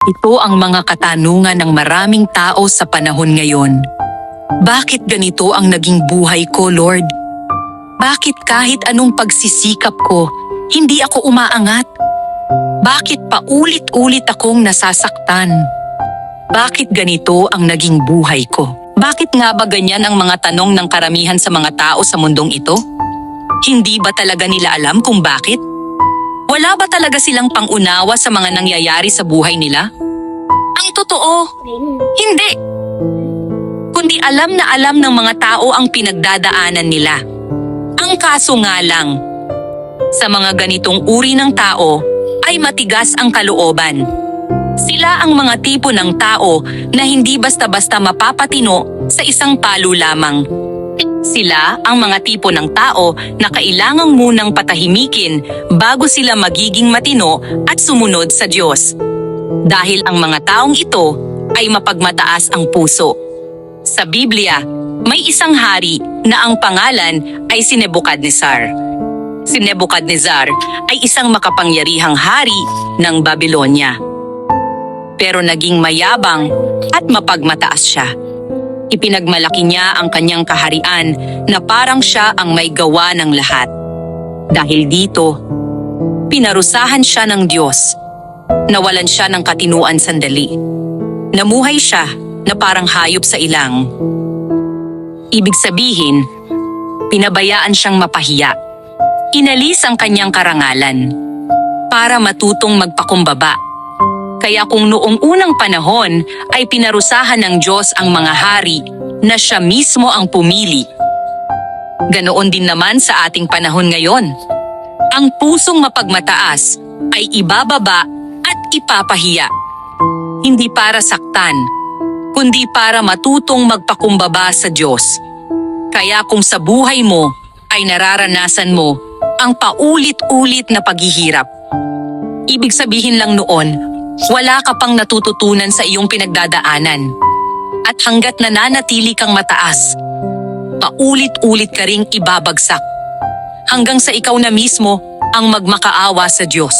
Ito ang mga katanungan ng maraming tao sa panahon ngayon. Bakit ganito ang naging buhay ko, Lord? Bakit kahit anong pagsisikap ko, hindi ako umaangat? Bakit paulit-ulit akong nasasaktan? Bakit ganito ang naging buhay ko? Bakit nga ba ganyan ang mga tanong ng karamihan sa mga tao sa mundong ito? Hindi ba talaga nila alam kung bakit? Wala ba talaga silang pangunawa sa mga nangyayari sa buhay nila? Ang totoo, hindi. Kundi alam na alam ng mga tao ang pinagdadaanan nila. Ang kaso nga lang, sa mga ganitong uri ng tao ay matigas ang kalooban. Sila ang mga tipo ng tao na hindi basta-basta mapapatino sa isang palo lamang. Sila ang mga tipo ng tao na kailangang munang patahimikin bago sila magiging matino at sumunod sa Diyos. Dahil ang mga taong ito ay mapagmataas ang puso. Sa Biblia, may isang hari na ang pangalan ay si Nebukadnezar. Si Nebukadnezar ay isang makapangyarihang hari ng Babylonia. Pero naging mayabang at mapagmataas siya. Ipinagmalaki niya ang kanyang kaharian na parang siya ang may gawa ng lahat. Dahil dito, pinarusahan siya ng Diyos. Nawalan siya ng katinuan sandali. Namuhay siya na parang hayop sa ilang. Ibig sabihin, pinabayaan siyang mapahiya. Inalis ang kanyang karangalan para matutong magpakumbaba. Kaya kung noong unang panahon ay pinarusahan ng Diyos ang mga hari na siya mismo ang pumili, ganoon din naman sa ating panahon ngayon. Ang pusong mapagmataas ay ibababa at ipapahiya. Hindi para saktan, kundi para matutong magpakumbaba sa Diyos. Kaya kung sa buhay mo ay nararanasan mo ang paulit-ulit na paghihirap, ibig sabihin lang noon, wala ka pang natututunan sa iyong pinagdadaanan. At hanggat nananatili kang mataas, paulit-ulit ka ring ibabagsak. Hanggang sa ikaw na mismo ang magmakaawa sa Diyos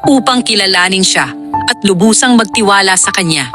upang kilalanin siya at lubusang magtiwala sa Kanya.